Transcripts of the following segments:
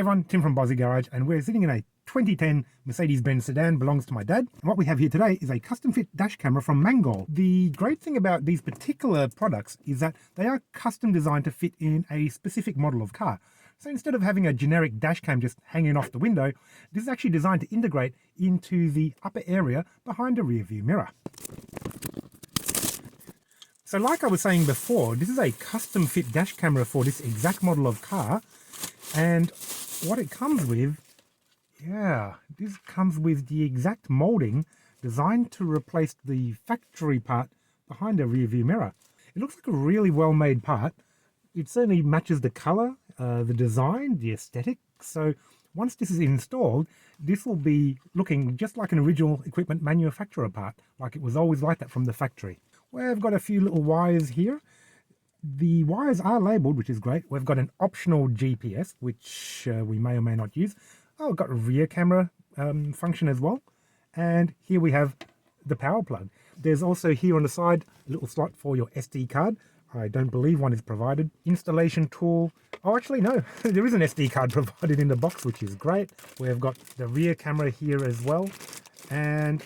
everyone, Tim from Bozzy Garage, and we're sitting in a 2010 Mercedes-Benz sedan, belongs to my dad. And what we have here today is a custom fit dash camera from Mangoal. The great thing about these particular products is that they are custom designed to fit in a specific model of car. So instead of having a generic dash cam just hanging off the window, this is actually designed to integrate into the upper area behind a rear view mirror. So like I was saying before, this is a custom fit dash camera for this exact model of car. And what it comes with, this comes with the exact molding designed to replace the factory part behind the rear view mirror. It looks like a really well made part. It certainly matches the color, the design, the aesthetic. So once this is installed, this will be looking just like an original equipment manufacturer part, like it was always like that from the factory. We've got a few little wires here. The wires are labeled, which is great. We've got an optional GPS, which we may or may not use. Oh, we've got a rear camera function as well. And here we have the power plug. There's also here on the side a little slot for your SD card. I don't believe one is provided. Installation tool. Oh, actually, no. There is an SD card provided in the box, which is great. We've got the rear camera here as well, and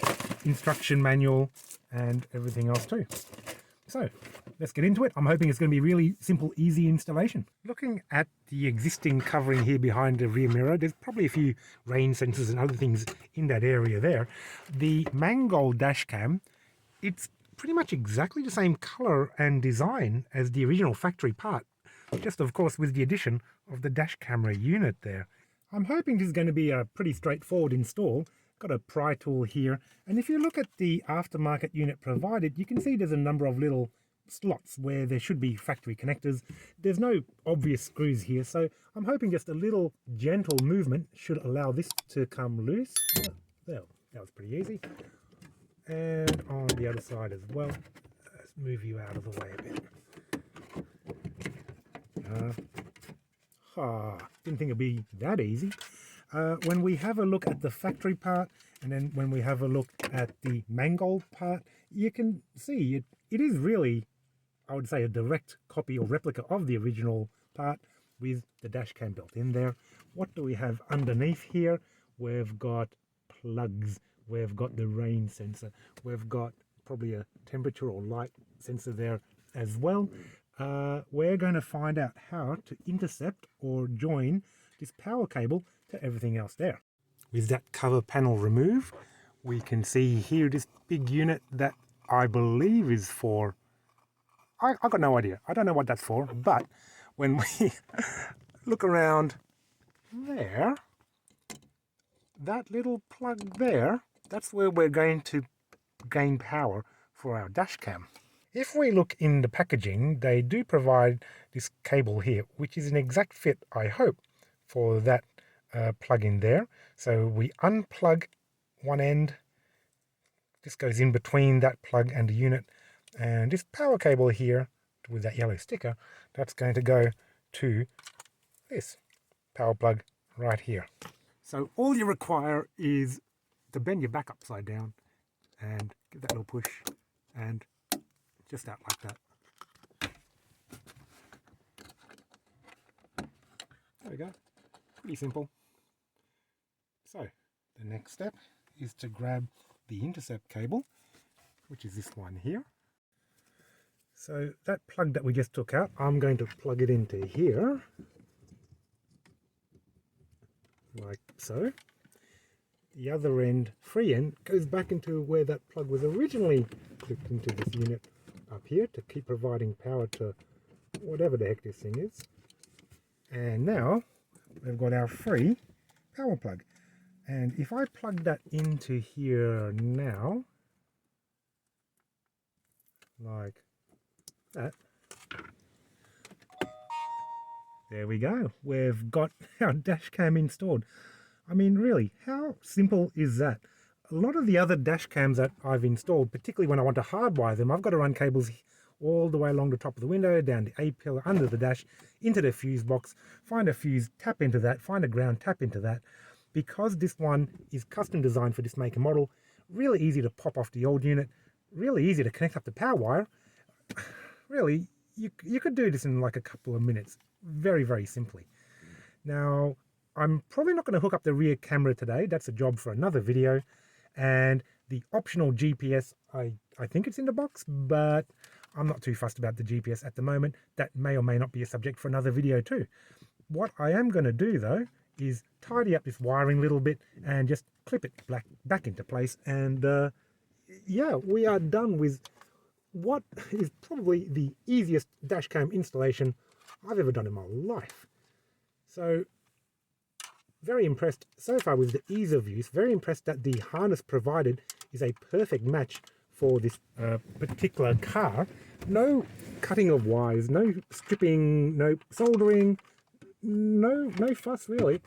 instruction manual and everything else too. So let's get into it. I'm hoping it's going to be really simple, easy installation. Looking at the existing covering here behind the rear mirror, there's probably a few rain sensors and other things in that area there. The Mangoal dash cam, it's pretty much exactly the same color and design as the original factory part, just of course with the addition of the dash camera unit there. I'm hoping this is going to be a pretty straightforward install. Got a pry tool here, and if you look at the aftermarket unit provided, you can see there's a number of little slots where there should be factory connectors. There's no obvious screws here, so I'm hoping just a little gentle movement should allow this to come loose. There, that was pretty easy. And on the other side as well. Let's move you out of the way a bit. Didn't think it'd be that easy. When we have a look at the factory part, and then when we have a look at the Mangoal part, you can see it is really, I would say, a direct copy or replica of the original part with the dash cam built in there. What do we have underneath here? We've got plugs. We've got the rain sensor. We've got probably a temperature or light sensor there as well. We're going to find out how to intercept or join this power cable to everything else there. With that cover panel removed, we can see here this big unit that I believe is for, I've got no idea. I don't know what that's for, but when we look around there, that little plug there, that's where we're going to gain power for our dash cam. If we look in the packaging, they do provide this cable here, which is an exact fit, I hope, for that plug in there. So we unplug one end, this goes in between that plug and the unit, and this power cable here with that yellow sticker, that's going to go to this power plug right here. So all you require is to bend your back upside down and give that little push, and just out like that. There we go. Pretty simple. So the next step is to grab the intercept cable, which is this one here. So that plug that we just took out, I'm going to plug it into here, like so. The other end, free end, goes back into where that plug was originally clipped into this unit up here to keep providing power to whatever the heck this thing is. And now we've got our free power plug. And if I plug that into here now, like that, there we go. We've got our dash cam installed. I mean, really, how simple is that? A lot of the other dash cams that I've installed, particularly when I want to hardwire them, I've got to run cables all the way along the top of the window, down the A-pillar, under the dash, into the fuse box, find a fuse, tap into that, find a ground, tap into that. Because this one is custom designed for this make and model, really easy to pop off the old unit, really easy to connect up the power wire. Really, you could do this in like a couple of minutes, very, very simply. Now, I'm probably not going to hook up the rear camera today. That's a job for another video. And the optional GPS, I think it's in the box, but I'm not too fussed about the GPS at the moment. That may or may not be a subject for another video too. What I am going to do though is tidy up this wiring a little bit and just clip it back into place. And yeah, we are done with what is probably the easiest dashcam installation I've ever done in my life. So very impressed so far with the ease of use, very impressed that the harness provided is a perfect match for this particular car. No cutting of wires, no stripping, no soldering, no fuss really.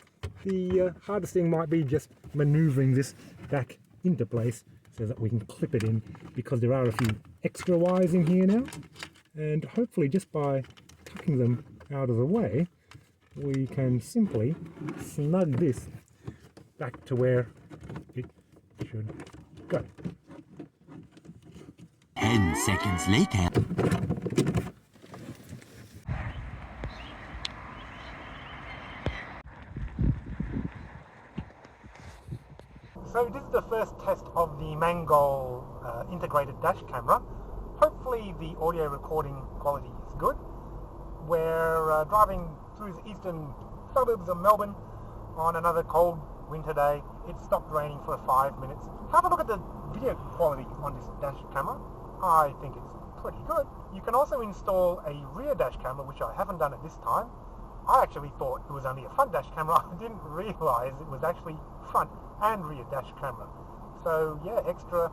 The hardest thing might be just maneuvering this back into place so that we can clip it in, because there are a few extra wires in here now, and hopefully just by tucking them out of the way we can simply snug this back to where it should go. 10 seconds later. So this is the first test of the Mangoal integrated dash camera. Hopefully the audio recording quality is good. We're driving through the eastern suburbs of Melbourne on another cold winter day. It stopped raining for 5 minutes. Have a look at the video quality on this dash camera. I think it's pretty good. You can also install a rear dash camera, which I haven't done at this time. I actually thought it was only a front dash camera. I didn't realise it was actually front and rear dash camera. So yeah, extra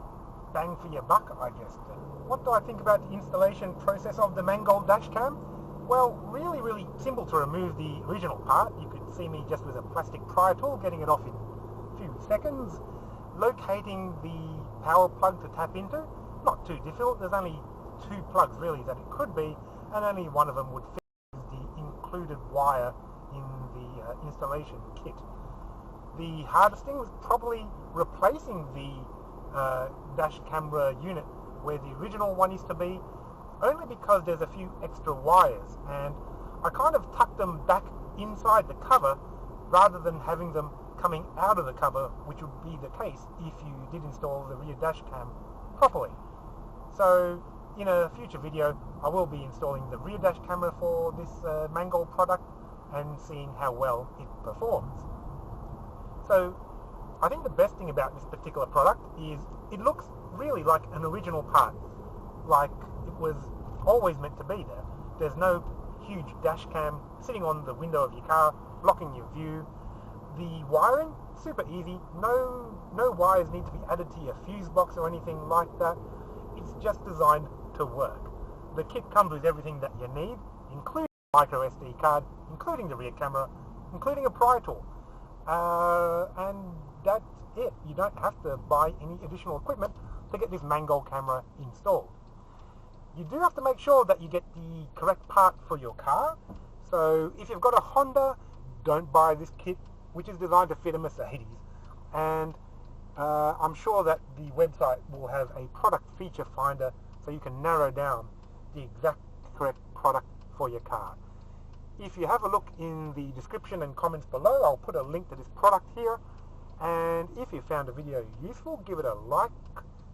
bang for your buck, I guess. What do I think about the installation process of the Mangoal dash cam? Well, really simple to remove the original part. You could see me just with a plastic pry tool getting it off in a few seconds. Locating the power plug to tap into, not too difficult. There's only 2 plugs really that it could be, and only one of them would fit the included wire in the installation kit. The hardest thing was probably replacing the dash camera unit where the original one used to be, only because there's a few extra wires, and I kind of tucked them back inside the cover rather than having them coming out of the cover, which would be the case if you did install the rear dash cam properly. So in a future video I will be installing the rear dash camera for this Mangoal product and seeing how well it performs. So I think the best thing about this particular product is it looks really like an original part, like it was always meant to be there. There's no huge dash cam sitting on the window of your car blocking your view. The wiring, super easy. No wires need to be added to your fuse box or anything like that. It's just designed to work. The kit comes with everything that you need, including a micro SD card, including the rear camera, including a pry tool. And that's it. You don't have to buy any additional equipment to get this Mangoal camera installed. You do have to make sure that you get the correct part for your car. So if you've got a Honda, don't buy this kit, which is designed to fit a Mercedes. And I'm sure that the website will have a product feature finder so you can narrow down the exact correct product for your car. If you have a look in the description and comments below, I'll put a link to this product here. And if you found the video useful, give it a like,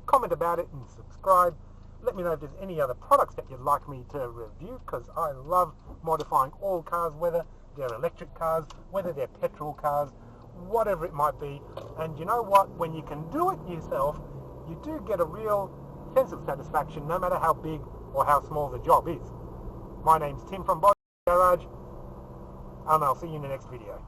comment about it, and subscribe. Let me know if there's any other products that you'd like me to review, because I love modifying all cars, whether they're electric cars, whether they're petrol cars, whatever it might be. And you know what? When you can do it yourself, you do get a real sense of satisfaction, no matter how big or how small the job is. My name's Tim from Body Garage, and I'll see you in the next video.